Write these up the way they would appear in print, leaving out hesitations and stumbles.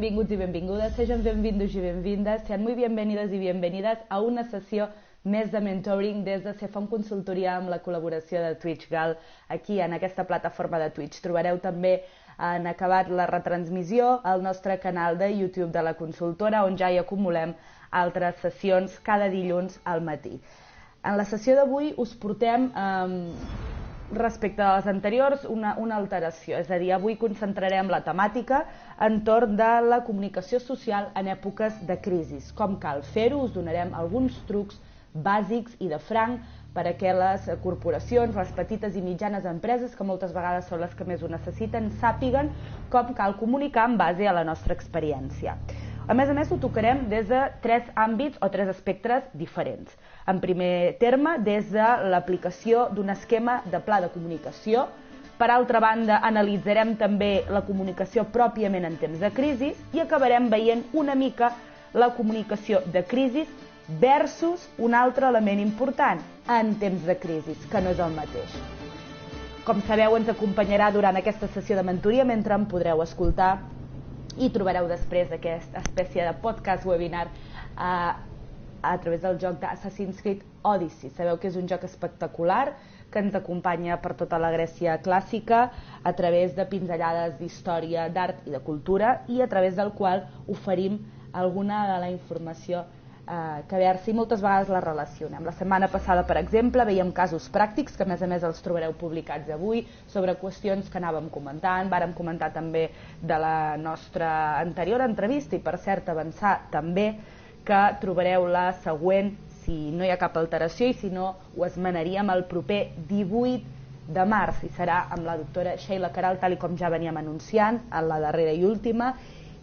benvinguts y benvingudes, sean benvindos y benvindas, sean muy bienvenidos y bienvenidas a una sessió més de mentoring des de Cefam Consultoria amb la col·laboració de TwitchGal aquí en aquesta plataforma de Twitch. Trobareu també en acabat la retransmissió al nostre canal de YouTube de la consultora on ja hi acumulem altres sessions cada dilluns al matí. En la sessió d'avui us portem respecte a les anteriors una alteració, és a dir, avui concentrarem la temàtica entorn de la comunicació social en èpoques de crisi. Com cal fer-ho, us donarem alguns trucs bàsics i de franc perquè les corporacions, les petites i mitjanes empreses, que moltes vegades són les que més ho necessiten, sàpiguen com cal comunicar en base a la nostra experiència. A més, ho tocarem des de tres àmbits o tres espectres diferents. En primer terme, des de l'aplicació d'un esquema de pla de comunicació. Per altra banda, analitzarem també la comunicació pròpiament en temps de crisi i acabarem veient una mica la comunicació de crisi versus un altre element important en temps de crisi, que no és el mateix. Com sabeu, ens acompanyarà durant aquesta sessió de mentoria mentre em podreu escoltar i trobareu després aquesta espècie de podcast webinar a través del joc d'Assassin's Creed Odyssey. Sabeu que és un joc espectacular que ens acompanya per tota la Grècia clàssica a través de pinzellades d'història, d'art i de cultura i a través del qual oferim alguna de la informació que Versi moltes vegades la relacionem. La setmana passada, per exemple, veiem casos pràctics, que a més els trobareu publicats avui, sobre qüestions que anàvem comentant. Vàrem comentar també de la nostra anterior entrevista i, per cert, avançar també que trobareu la següent, si no hi ha cap alteració i si no, ho esmenaríem el proper 18 de març i serà amb la doctora Sheila Caral, tal com ja veníem anunciant en la darrera i última,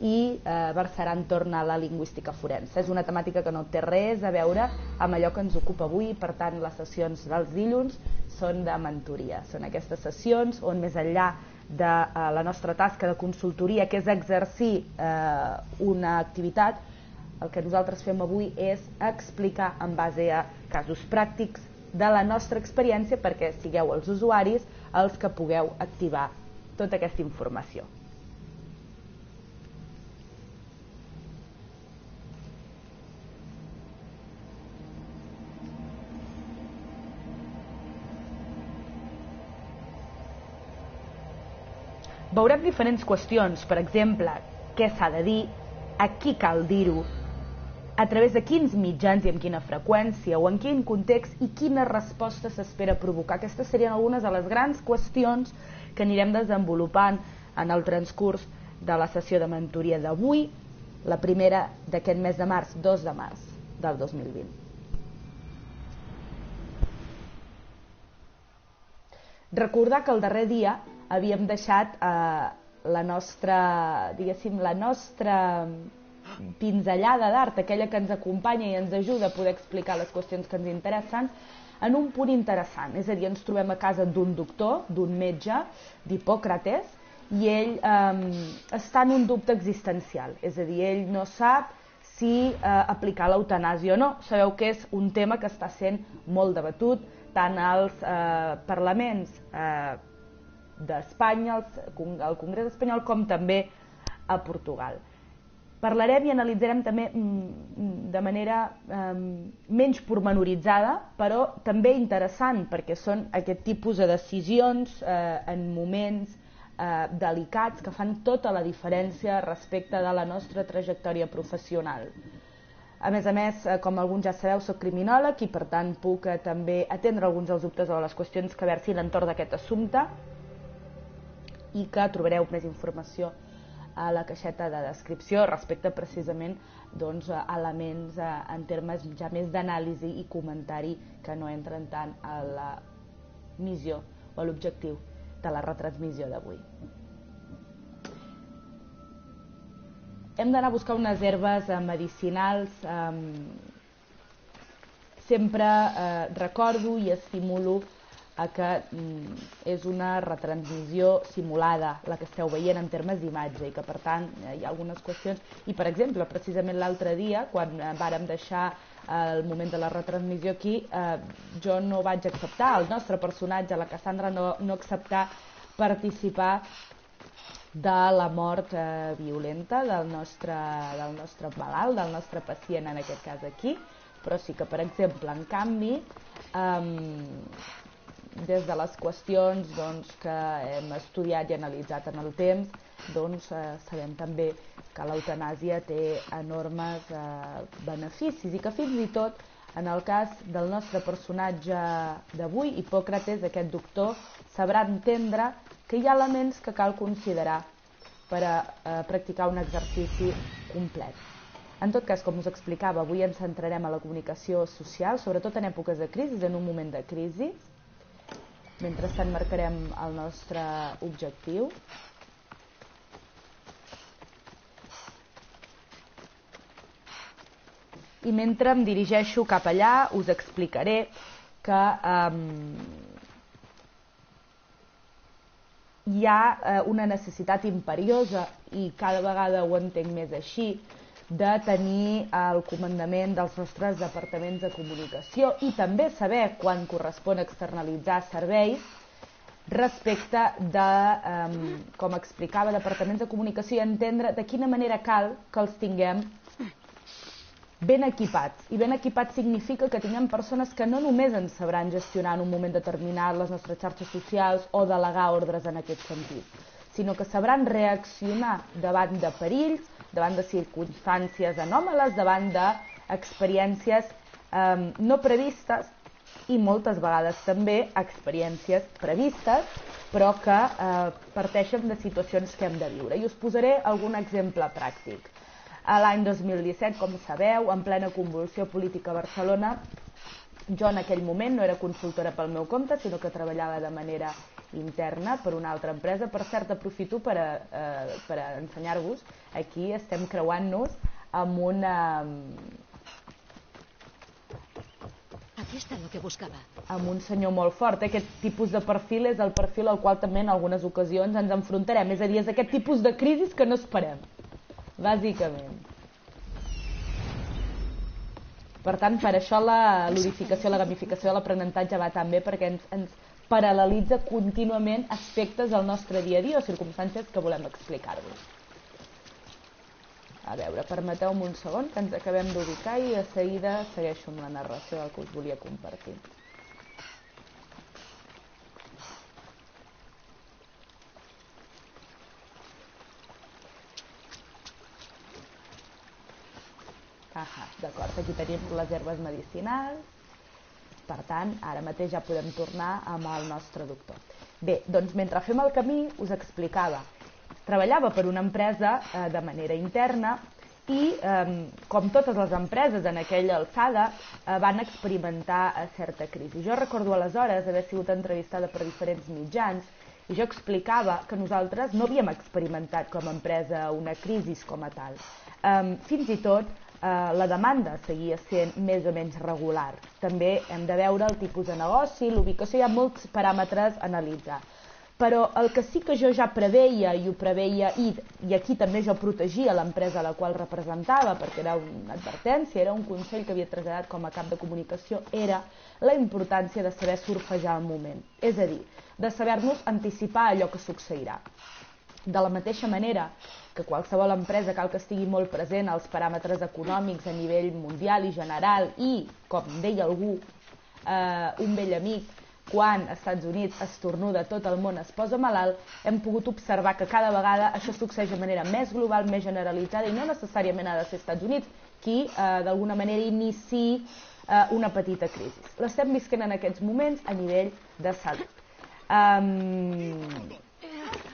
i versarà entorn a la lingüística forense. És una temàtica que no té res a veure amb allò que ens ocupa avui, per tant les sessions dels dilluns són de mentoria. Són aquestes sessions on més enllà de la nostra tasca de consultoria, que és exercir una activitat, el que nosaltres fem avui és explicar en base a casos pràctics de la nostra experiència perquè sigueu els usuaris els que pugueu activar tota aquesta informació. Veurem diferents qüestions, per exemple, què s'ha de dir, a qui cal dir-ho, a través de quins mitjans i amb quina freqüència o en quin context i quina resposta s'espera provocar. Aquestes serien algunes de les grans qüestions que anirem desenvolupant en el transcurs de la sessió de mentoria d'avui, la primera d'aquest mes de març, 2 de març del 2020. Recordar que el darrer dia havíem deixat la nostra pinzellada d'art, aquella que ens acompanya i ens ajuda a poder explicar les qüestions que ens interessen, en un punt interessant. És a dir, ens trobem a casa d'un doctor, d'un metge, d'Hipòcrates, i ell està en un dubte existencial. És a dir, ell no sap si aplicar l'eutanàsia o no. Sabeu que és un tema que està sent molt debatut, tant als parlaments d'Espanya, al Congrés espanyol, com també a Portugal. Parlarem i analitzarem també de manera menys pormenoritzada, però també interessant, perquè són aquest tipus de decisions en moments delicats que fan tota la diferència respecte de la nostra trajectòria professional. A més, com alguns ja sabeu, soc criminòleg i per tant puc també atendre alguns dels dubtes o les qüestions que versin entorn d'aquest assumpte i que trobareu més informació a la caixeta de descripció respecte precisament elements en termes ja més d'anàlisi i comentari que no entren tant a la missió o a l'objectiu de la retransmissió d'avui. Hem d'anar a buscar unes herbes medicinals. Sempre recordo i estimulo a que és una retransmissió simulada la que esteu veient en termes d'imatge i que per tant hi ha algunes qüestions i per exemple precisament l'altre dia quan vàrem deixar el moment de la retransmissió aquí jo no vaig acceptar, el nostre personatge, la Cassandra no acceptar participar de la mort violenta del nostre malalt, del nostre pacient, en aquest cas aquí, però sí que, per exemple, en canvi, des de les qüestions que hem estudiat i analitzat en el temps, sabem també que l'eutanàsia té enormes beneficis i que fins i tot en el cas del nostre personatge d'avui, Hipòcrates, aquest doctor, sabrà entendre que hi ha elements que cal considerar per a practicar un exercici complet. En tot cas, com us explicava, avui ens centrarem a la comunicació social, sobretot en èpoques de crisi, en un moment de crisi. Mentrestant marcarem el nostre objectiu. I mentre em dirigeixo cap allà, us explicaré que hi ha una necessitat imperiosa, i cada vegada ho entenc més així, de tenir el comandament dels nostres departaments de comunicació i també saber quan correspon externalitzar serveis respecte de, com explicava, departaments de comunicació i entendre de quina manera cal que els tinguem ben equipats. I ben equipats significa que tinguem persones que no només ens sabran gestionar en un moment determinat les nostres xarxes socials o delegar ordres en aquest sentit, sinó que sabran reaccionar davant de perills, davant de circumstàncies anòmales, davant d'experiències no previstes i moltes vegades també experiències previstes, però que parteixen de situacions que hem de viure. I us posaré algun exemple pràctic. A l'any 2017, com sabeu, en plena convulsió política a Barcelona, jo en aquell moment no era consultora pel meu compte, sinó que treballava de manera interna per una altra empresa. Per cert, aprofito per ensenyar-vos. Aquí estem creuant-nos amb una... Aquí está lo que buscaba. Amb un senyor molt fort. Aquest tipus de perfil és el perfil al qual també en algunes ocasions ens enfrontarem. És a dir, és aquest tipus de crisis que no esperem, bàsicament. Per tant, per això l'unificació, la gamificació de l'aprenentatge va tan bé, perquè ens paral·lelitza contínuament aspectes del nostre dia a dia o circumstàncies que volem explicar-vos. A veure, permeteu-me un segon que ens acabem d'ubicar i de seguida segueixo amb la narració del que us volia compartir. D'acord, aquí tenim les herbes medicinals. Per tant, ara mateix ja podem tornar amb el nostre doctor. Bé, doncs mentre fem el camí us explicava. Treballava per una empresa de manera interna i, com totes les empreses en aquella alçada, van experimentar certa crisi. Jo recordo aleshores haver sigut entrevistada per diferents mitjans i jo explicava que nosaltres no havíem experimentat com a empresa una crisi com a tal. Fins i tot la demanda seguia sent més o menys regular. També hem de veure el tipus de negoci, l'ubicació, hi ha molts paràmetres a analitzar. Però el que sí que jo ja preveia, i ho preveia, i aquí també jo protegia l'empresa a la qual representava, perquè era una advertència, era un consell que havia traslladat com a cap de comunicació, era la importància de saber surfejar el moment. És a dir, de saber-nos anticipar allò que succeirà. De la mateixa manera que qualsevol empresa cal que estigui molt present als paràmetres econòmics a nivell mundial i general i, com deia algú, un vell amic, quan als Estats Units estornuda tot el món es posa malalt, hem pogut observar que cada vegada això succeeix de manera més global, més generalitzada i no necessàriament ha de ser Estats Units qui d'alguna manera iniciï una petita crisi. L'estem visquent en aquests moments a nivell de salut.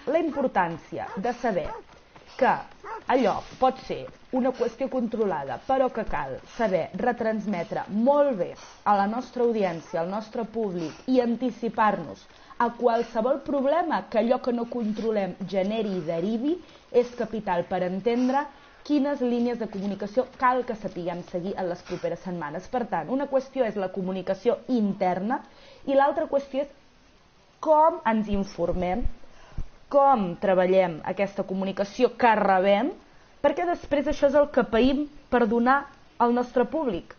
La importància de saber que allò pot ser una qüestió controlada, però que cal saber retransmetre molt bé a la nostra audiència, al nostre públic i anticipar-nos a qualsevol problema que allò que no controlem generi i derivi és capital per entendre quines línies de comunicació cal que sapiguem seguir en les properes setmanes. Per tant, una qüestió és la comunicació interna i l'altra qüestió és com ens informem, com treballem aquesta comunicació que rebem, perquè després això és el que païm per donar al nostre públic,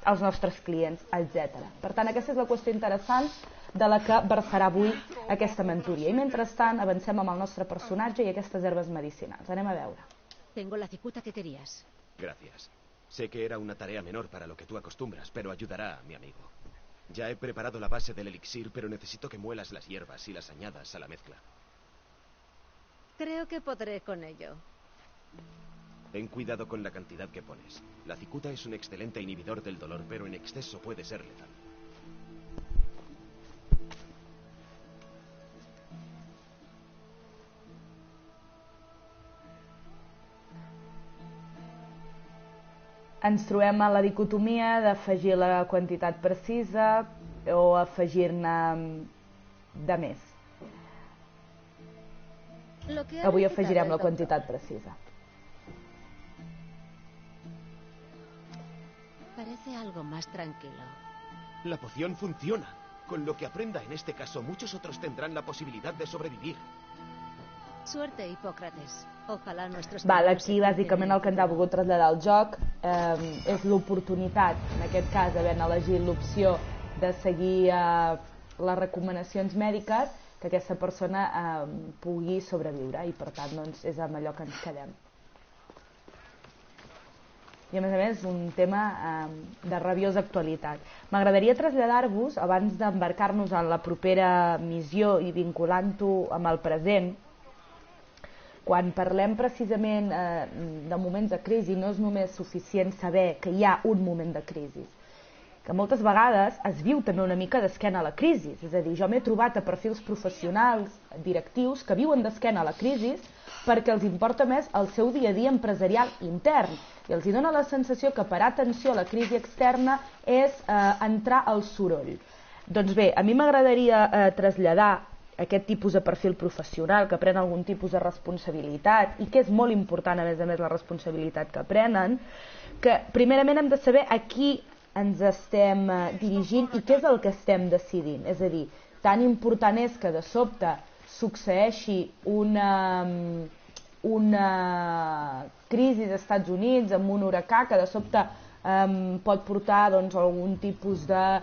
als nostres clients, etc. Per tant, aquesta és la qüestió interessant de la que versarà avui aquesta mentoria. I mentrestant avancem amb el nostre personatge i aquestes herbes medicinals. Anem a veure. Tengo la cicuta que querías. Gracias. Sé que era una tarea menor para lo que tú acostumbras, pero ayudará a mi amigo. Ya he preparado la base del elixir, pero necesito que muelas las hierbas y las añadas a la mezcla. Creo que podré con ello. Ten cuidado con la cantidad que pones. La cicuta es un excelente inhibidor del dolor, pero en exceso puede ser letal. Ens trobem a la dicotomia d'afegir la quantitat precisa o afegir-ne de més. Avui afegirem la quantitat precisa. Parece algo más tranquilo. La poción funciona. Con lo que aprenda en este caso, muchos otros tendrán la posibilidad de sobrevivir. Suerte, Hipócrates. Ojalá nuestros... Aquí bàsicament el que ens ha volgut traslladar el joc és l'oportunitat, en aquest cas havent elegit l'opció de seguir les recomanacions mèdiques, que aquesta persona pugui sobreviure, i per tant doncs, és amb allò que ens quedem. I a més, un tema de rabiosa actualitat. M'agradaria traslladar-vos, abans d'embarcar-nos en la propera missió i vinculant-ho amb el present, quan parlem precisament de moments de crisi, no és només suficient saber que hi ha un moment de crisi, que moltes vegades es viu també una mica d'esquena a la crisi. És a dir, jo m'he trobat a perfils professionals, directius, que viuen d'esquena a la crisi perquè els importa més el seu dia a dia empresarial intern i els dona la sensació que parar atenció a la crisi externa és entrar al soroll. Doncs bé, a mi m'agradaria traslladar aquest tipus de perfil professional que pren algun tipus de responsabilitat i que és molt important, a més la responsabilitat que prenen, que primerament hem de saber a qui ens estem dirigint i què és el que estem decidint. És a dir, tan important és que de sobte succeeixi una crisi als Estats Units amb un huracà que de sobte pot portar algun tipus de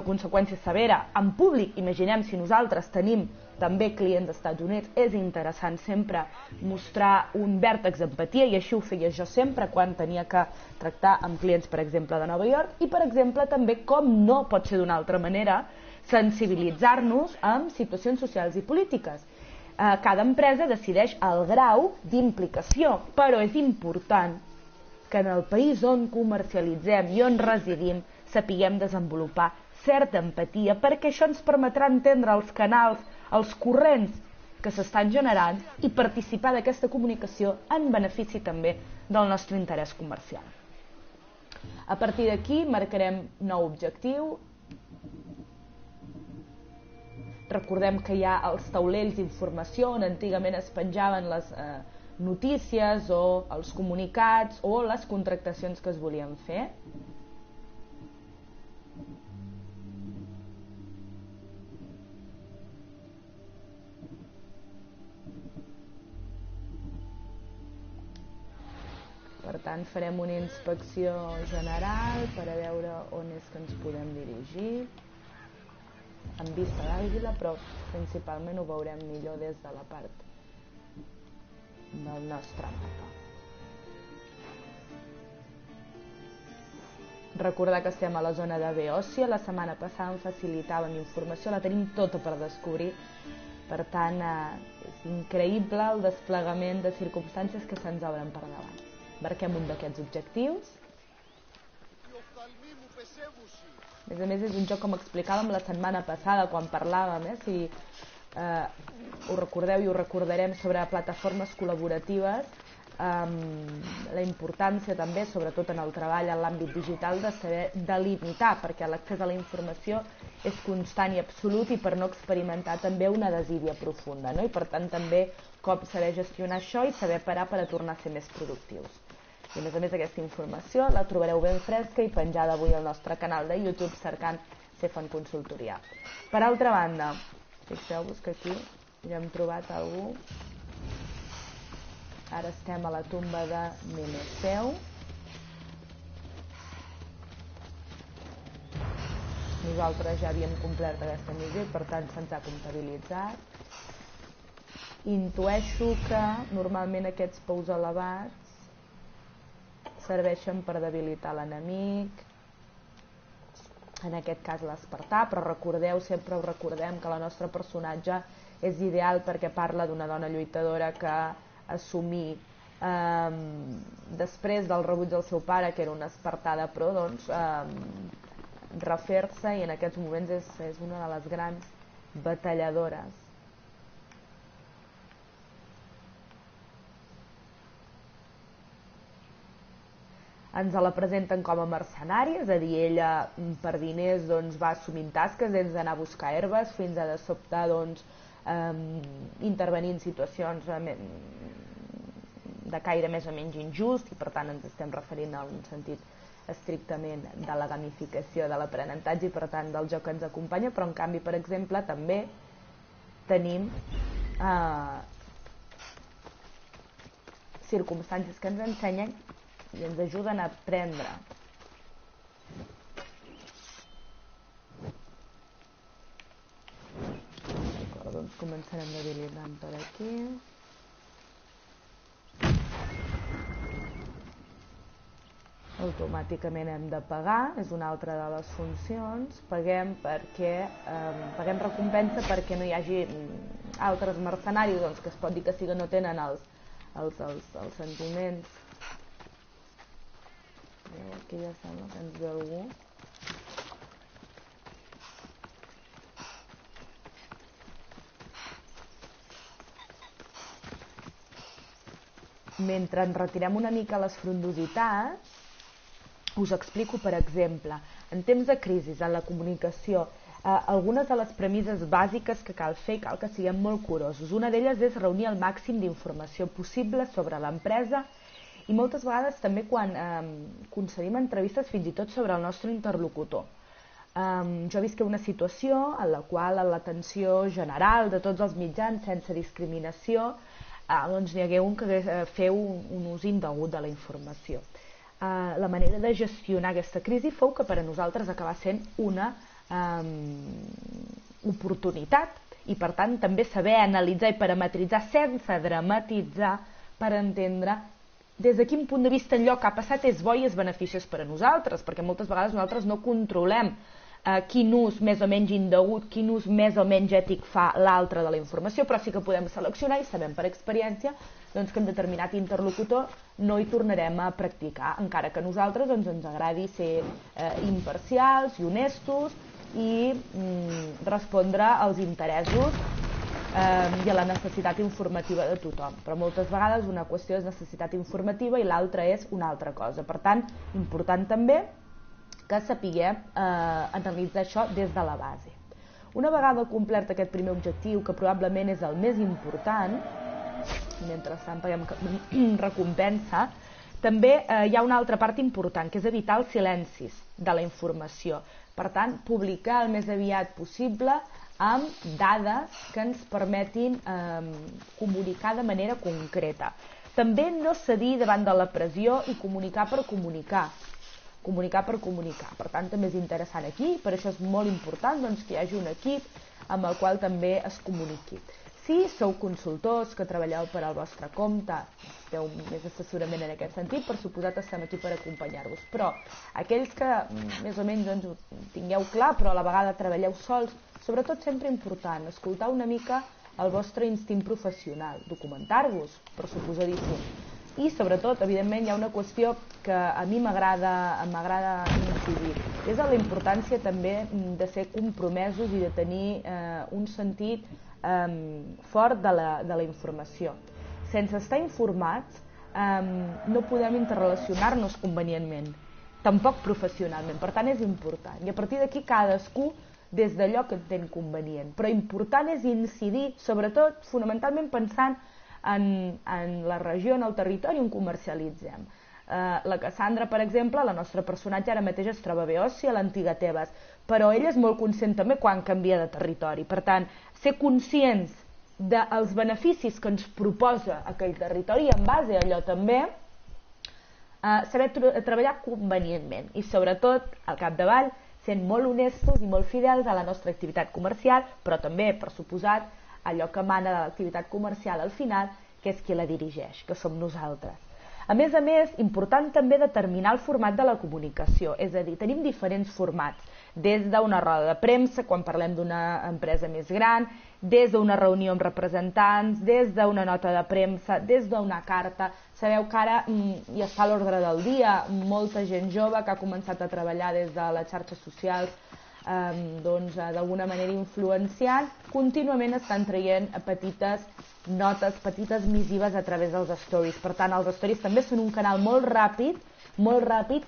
conseqüència severa en públic. Imaginem si nosaltres tenim també clients als Estats Units, és interessant sempre mostrar un vèrtex d'empatia, i així ho feia jo sempre quan tenia que tractar amb clients, per exemple, de Nova York, i per exemple també, com no pot ser d'una altra manera, sensibilitzar-nos amb situacions socials i polítiques. Cada empresa decideix el grau d'implicació, però és important que en el país on comercialitzem i on residim sapiguem desenvolupar certa empatia, perquè això ens permetrà entendre els canals, els corrents que s'estan generant i participar d'aquesta comunicació en benefici també del nostre interès comercial. A partir d'aquí marcarem nou objectiu. Recordem que hi ha els taulells d'informació on antigament es penjaven les notícies o els comunicats o les contractacions que es volien fer. Per tant, farem una inspecció general per a veure on és que ens podem dirigir, amb vista d'àguila, però principalment ho veurem millor des de la part del nostre mapa. Recordar que estem a la zona de Beòcia, la setmana passada em facilitàvem informació, la tenim tota per descobrir, per tant és increïble el desplegament de circumstàncies que se'ns obren per davant. Marquem un d'aquests objectius. A més, és un joc, com explicàvem la setmana passada quan parlàvem, si ho recordeu i ho recordarem, sobre plataformes col·laboratives, la importància també, sobretot en el treball en l'àmbit digital, de saber delimitar, perquè l'accés a la informació és constant i absolut i per no experimentar també una desídia profunda, no? I per tant també com saber gestionar això i saber parar per a tornar a ser més productius. I a més aquesta informació la trobareu ben fresca i penjada avui al nostre canal de YouTube cercant Cefan Consultoria. Per altra banda, fixeu-vos que aquí ja hem trobat algú. Ara estem a la tomba de Mneseu. nosaltres ja havíem complert aquesta missió i per tant se'ns ha comptabilitzat. Intueixo que normalment aquests pous elevats serveixen per debilitar l'enemic, en aquest cas l'espartà, però recordeu, sempre us recordem que la nostra personatge és ideal perquè parla d'una dona lluitadora que assumí després del rebuig del seu pare, que era un espartà de pro, doncs refer-se, i en aquests moments és una de les grans batalladores. Ens la presenten com a mercenària, és a dir, ella per diners doncs, va assumint tasques, ells d'anar a buscar herbes, fins a de sobte doncs, intervenir en situacions de caire més o menys injust, i per tant ens estem referint a un sentit estrictament de la gamificació de l'aprenentatge i per tant del joc que ens acompanya, però en canvi, per exemple, també tenim circumstàncies que ens ensenyen i ens ajuden a aprendre. D'acord, doncs començarem debilitant per aquí. Automàticament hem de pagar, és una altra de les funcions. Paguem recompensa perquè no hi hagi altres mercenaris doncs, que es pot dir que sí que no tenen els sentiments. Aquí ja sembla que ens ve algú. Mentre ens retirem una mica les frondositats, us explico, per exemple, en temps de crisi, en la comunicació, algunes de les premisses bàsiques que cal fer i cal que siguem molt curosos. Una d'elles és reunir el màxim d'informació possible sobre l'empresa i moltes vegades també quan concedim entrevistes fins i tot sobre el nostre interlocutor. Jo visc una situació en la qual l'atenció general de tots els mitjans, sense discriminació, doncs n'hi hagué un que feu un ús indegut de la informació. La manera de gestionar aquesta crisi fou que per a nosaltres acabà sent una oportunitat i per tant també saber analitzar i parametritzar sense dramatitzar per entendre des de quin punt de vista allò que ha passat és bo i és beneficiós per a nosaltres, perquè moltes vegades nosaltres no controlem quin ús més o menys indegut, quin ús més o menys ètic fa l'altre de la informació, però sí que podem seleccionar i sabem per experiència doncs, que en determinat interlocutor no hi tornarem a practicar, encara que a nosaltres ens agradi ser imparcials i honestos i respondre als interessos i a la necessitat informativa de tothom. Però moltes vegades una qüestió és necessitat informativa i l'altra és una altra cosa. Per tant, important també que sapiguem analitzar això des de la base. Una vegada complert aquest primer objectiu, que probablement és el més important, mentrestant paguem recompensa, també hi ha una altra part important, que és evitar els silencis de la informació. Per tant, publicar el més aviat possible amb dades que ens permetin comunicar de manera concreta. També no cedir davant de la pressió i comunicar per comunicar. Per tant, també és interessant aquí, per això és molt important que hi hagi un equip amb el qual també es comuniqui. Si sou consultors que treballeu per al vostre compte, feu més assessorament en aquest sentit, per suposat estem aquí per acompanyar-vos. Però aquells que més o menys ho tingueu clar, però a la vegada treballeu sols, sobretot sempre important, escoltar una mica el vostre instint professional, documentar-vos, per suposadíssim. I sobretot, evidentment, hi ha una qüestió que a mi m'agrada incidir. És la importància també de ser compromesos i de tenir un sentit fort de la informació. Sense estar informats no podem interrelacionar-nos convenientment, tampoc professionalment, per tant és important. I a partir d'aquí cadascú des d'allò que entén convenient. Però important és incidir, sobretot, fonamentalment pensant en la regió, en el territori on comercialitzem. La Cassandra, per exemple, la nostra personatge ara mateix es troba a Beòcia, a l'antiga Tebes, però ella és molt conscient també quan canvia de territori. Per tant, ser conscients dels beneficis que ens proposa aquell territori i en base a allò també saber treballar convenientment i sobretot, al capdavall, sent molt honestos i molt fidels a la nostra activitat comercial, però també, per suposat, allò que emana de l'activitat comercial al final, que és qui la dirigeix, que som nosaltres. A més, important també determinar el format de la comunicació, és a dir, tenim diferents formats, des d'una roda de premsa, quan parlem d'una empresa més gran, des d'una reunió amb representants, des d'una nota de premsa, des d'una carta. Sabeu que ara hi està a l'ordre del dia molta gent jove que ha començat a treballar des de les xarxes socials, d'alguna manera influenciant, contínuament estan traient petites notes, petites missives a través dels stories. Per tant, els stories també són un canal molt ràpid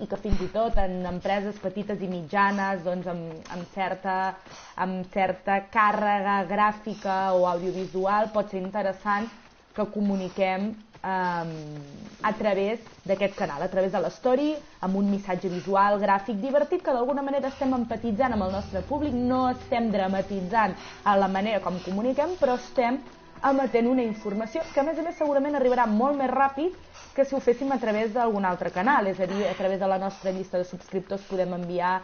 i que fins i tot en empreses petites i mitjanes, amb certa càrrega gràfica o audiovisual, pot ser interessant que comuniquem a través d'aquest canal, a través de l'story, amb un missatge visual, gràfic, divertit, que d'alguna manera estem empatitzant amb el nostre públic, no estem dramatitzant a la manera com comuniquem, però estem emetent una informació que a més segurament arribarà molt més ràpid que si ho féssim a través d'algun altre canal, és a dir, a través de la nostra llista de subscriptors podem enviar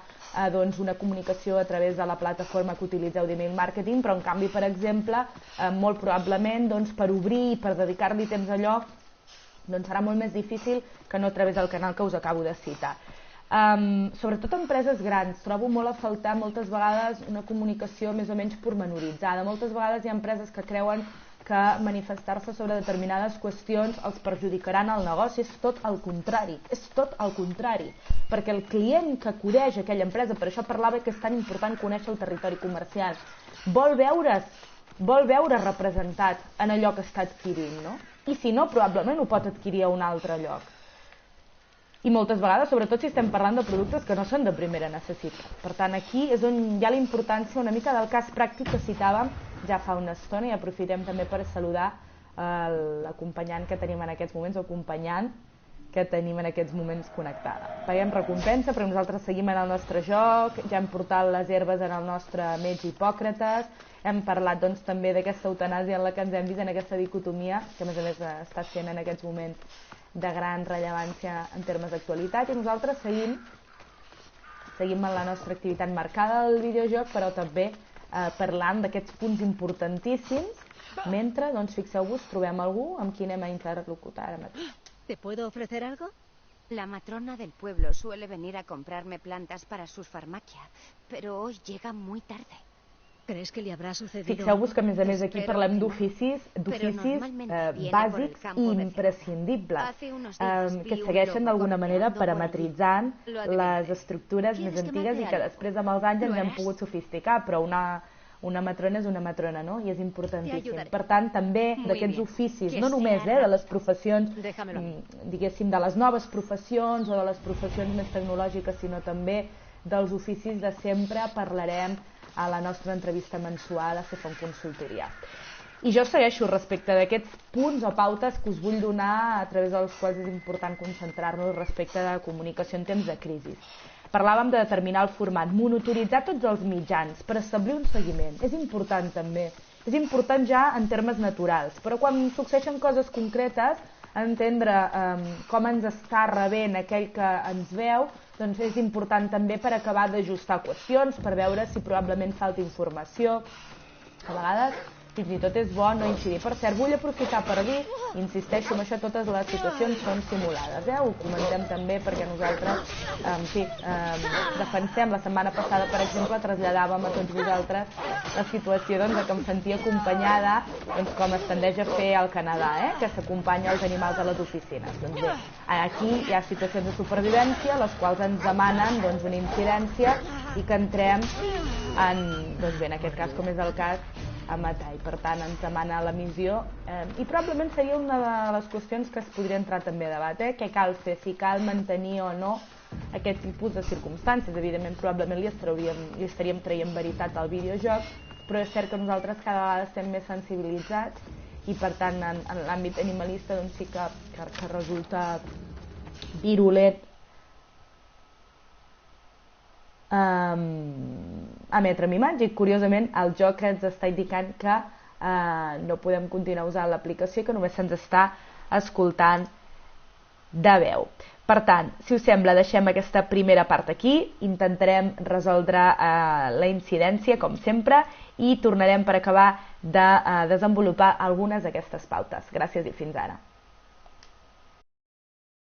una comunicació a través de la plataforma que utilitzeu d'email marketing, però en canvi, per exemple, molt probablement per obrir i per dedicar-li temps a allò serà molt més difícil que no a través del canal que us acabo de citar. Sobretot empreses grans, trobo molt a faltar moltes vegades una comunicació més o menys pormenoritzada. Moltes vegades hi ha empreses que creuen que manifestar-se sobre determinades qüestions els perjudicaran el negoci. És tot el contrari, perquè el client que acudeix a aquella empresa, per això parlava que és tan important conèixer el territori comercial, vol veure's representat en allò que està adquirint, no? I si no, probablement ho pot adquirir a un altre lloc. I moltes vegades, sobretot si estem parlant de productes que no són de primera necessitat. Per tant, aquí és on hi ha la importància una mica del cas pràctic que citàvem ja fa una estona, i aprofitem també per saludar l'acompanyant que tenim en aquests moments, o acompanyant que tenim en aquests moments connectada. Paguem recompensa, però nosaltres seguim en el nostre joc, ja hem portat les herbes en el nostre metge Hipòcrates, hem parlat també d'aquesta eutanàsia en la que ens hem vist, en aquesta dicotomia, que a més està sent en aquests moments de gran rellevància en termes d'actualitat, i nosaltres seguim amb la nostra activitat marcada del videojoc, però també parlant d'aquests punts importantíssims, mentre, fixeu-vos, trobem algú amb qui anem a interlocutar ara mateix. ¿Te puedo ofrecer algo? La matrona del pueblo suele venir a comprarme plantas para sus farmacias, pero hoy llega muy tarde. ¿Crees que le habrá sucedido? Fixeu-vos que, a més aquí parlem d'oficis bàsics i imprescindibles, que segueixen d'alguna manera parametritzant les estructures més antigues i que després amb els anys ens hem pogut sofisticar, però una matrona és una matrona, no? I és importantíssim. Per tant, també d'aquests oficis, no només de les professions, diguéssim, de les noves professions o de les professions més tecnològiques, sinó també dels oficis de sempre parlarem a la nostra entrevista mensual a Cefont Consultoria. I jo segueixo respecte d'aquests punts o pautes que us vull donar a través dels quals és important concentrar-nos respecte de comunicació en temps de crisi. Parlàvem de determinar el format, monitoritzar tots els mitjans per establir un seguiment. És important també, és important ja en termes naturals, però quan succeeixen coses concretes, entendre com ens està rebent aquell que ens veu, doncs és important també per acabar d'ajustar qüestions, per veure si probablement falta informació. A vegades fins i tot és bo no incidir. Per cert, vull aprofitar per dir, insisteixo en això, totes les situacions són simulades. Ho comentem també perquè nosaltres, defensem, la setmana passada, per exemple, traslladàvem a tots vosaltres la situació de que em sentia acompanyada, com es tendeix a fer al Canadà, que s'acompanya els animals a les oficines. Doncs bé, aquí hi ha situacions de supervivència, les quals ens demanen una incidència i que entrem en, en aquest cas, com és el cas, a matar, i per tant ens demana la missió, i probablement seria una de les qüestions que es podria entrar també a debat, què cal fer, si cal mantenir o no aquest tipus de circumstàncies. Evidentment, probablement li estaríem traient veritat al videojoc, però és cert que nosaltres cada vegada estem més sensibilitzats i per tant en l'àmbit animalista sí que resulta virulent emetre imatge, i curiosament el joc ens està indicant que no podem continuar usant l'aplicació, que només se'ns està escoltant de veu. Per tant, si us sembla, deixem aquesta primera part aquí, intentarem resoldre la incidència, com sempre, i tornarem per acabar de desenvolupar algunes d'aquestes pautes. Gràcies i fins ara.